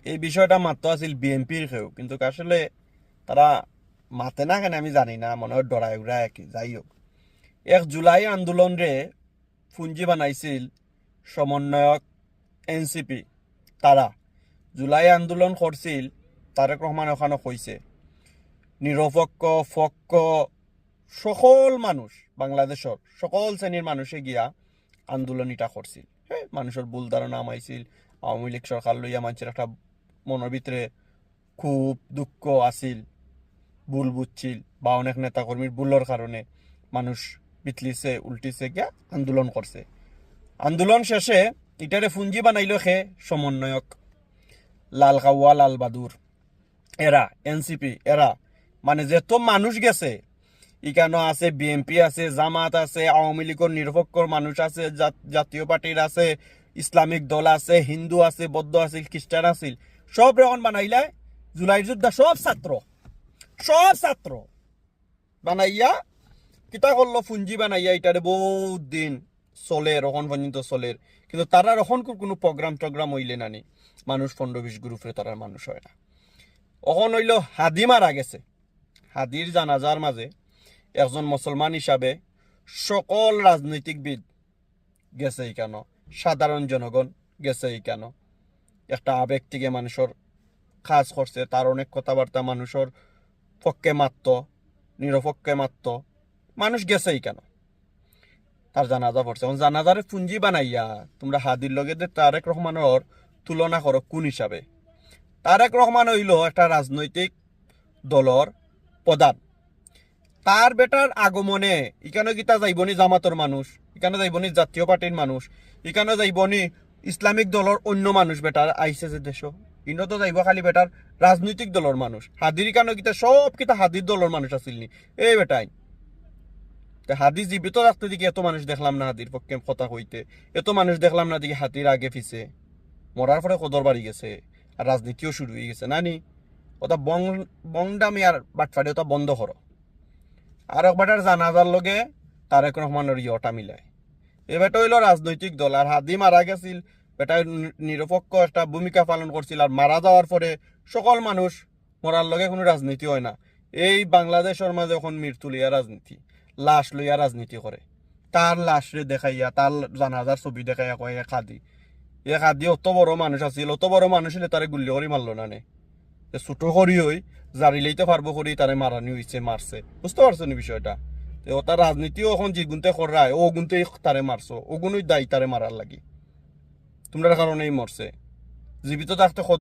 এই বিষয়টা মাত্র আছিল বিএনপির কেউ, কিন্তু আসলে তারা মাতে না কেন আমি জানি না, মনে হয় ডরায় উড়ায় কি। যাই হোক, 1 জুলাই আন্দোলন রে পুঞ্জি বানাইছিল সমন্বয়ক এনসিপি। তারা জুলাই আন্দোলন করছিল, তারেক রহমান ওখানে কইছে নিরপেক্ষ পক্ষ সকল মানুষ, বাংলাদেশের সকল শ্রেণীর মানুষে গিয়া আন্দোলন এটা করছিল। হ্যাঁ, মানুষের ভুল ধারণা আমাইছিল। আওয়ামী লীগ সরকার লইয়া মানুষের একটা মনের ভিতরে খুব দুঃখ আসিল, ভুল বুঝছিল, বা অনেক নেতাকর্মীর ভুলের কারণে মানুষ বিতলিছে উল্টিছে গিয়া আন্দোলন করছে। আন্দোলন শেষে ইটারে ফুঞ্জি বানাইল খে সমন্বয়ক লাল কাওয়া লাল বাদুর এরা, এনসিপি এরা, মানে যেত মানুষ গেছে, ইকানো আছে বিএনপি আছে, জামাত আছে, আওয়ামী লীগের নিরপেক্ষ মানুষ আছে, জাতীয় পার্টির আছে, ইসলামিক দল আছে, হিন্দু আছে, বৌদ্ধ আছে, খ্রিস্টান আছে, সব রকম বানাইলে জুলাই যোদ্ধা সব ছাত্র বানাইয়া কিতা করলো, ফুঞ্জি বানাইয়া এটারে বহুত দিন চলে, রখন পর্যন্ত চলে। কিন্তু তারা রখন কোনো প্রোগ্রাম টোগ্রাম হইলে নানি মানুষ 15-20 গ্রুপে তারার মানুষ হয় না। অখন হইল হাদি মারা গেছে, হাদির জানাজার মাঝে একজন মুসলমান হিসাবে সকল রাজনৈতিকবিদ গেছে কেন, সাধারণ জনগণ গেছে কেন, একটা আবেগ থেকে মানুষের কাজ করছে, তার অনেক কথাবার্তা মানুষের পক্ষে মাত্র, নিরপক্ষে মাত্র, মানুষ গেছেই কেন, তার জানাজা পড়ছে। এখন জানাজারে পুঞ্জি বানাইয়া তোমরা হাদির লগে তারেক রহমানের তুলনা করো কোন হিসাবে? তারেক রহমান হইল একটা রাজনৈতিক দলর প্রধান, তার বেটার আগমনে এখানে গীতা যাইবনি জামাতর মানুষ, এখানে যাইবনি জাতীয় পার্টির মানুষ, এখানে যাইবনি ইসলামিক দলের অন্য মানুষ, বেটার আইসে যে দেশ ইনো তো যাইব খালি বেটার রাজনৈতিক দলের মানুষ। হাদির কেন গীতা সব কিতা হাদির দলের মানুষ আসিলনি এই বেটাই। হাদি জীবিত রাখতে দিকে এত মানুষ দেখলাম না, হাদির পক্ষে কথা কইতে এত মানুষ দেখলাম না দিকে, হাতির আগে পিছে মরার পরে কদর বাড়ি গেছে, আর রাজনীতিও শুরু হয়ে গেছে নানি। ওটা বংডামি আর বাটফাড়ি ওটা বন্ধ করো। আর একবারটার জানাজার লগে তারেক রহমানের ইয়টা মিলায়। এ বেটা হইল রাজনৈতিক দল, আর হাদি মারা গেছিল বেটা নিরপেক্ষ একটা ভূমিকা পালন করছিল, আর মারা যাওয়ার পরে সকল মানুষ মরার লগে কোনো রাজনীতি হয় না। এই বাংলাদেশের মাঝে এখন মৃত্যু লইয়া রাজনীতি, লাশ লইয়া রাজনীতি করে। তার লাশরে দেখাইয়া, তার জানাজার ছবি দেখাইয়া কয় এ খাদি, এ খাদি অত বড় মানুষ আছিল, অত বড় মানুষ হলে তারে গুল্লি করে মারলো না নে, ছোট করি হই জারি লইতে পারবো করি তারে মারানি হইছে, মারছে। বুঝতে পারছো নি বিষয়টা? তো তার রাজনীতিও এখন যে গুনতে করায় ও গুনতে তারে মারছো, ও গুনই দায়ী তারে মারার লাগি, তোমরা কারণেই মরছে। জীবিত থাকতে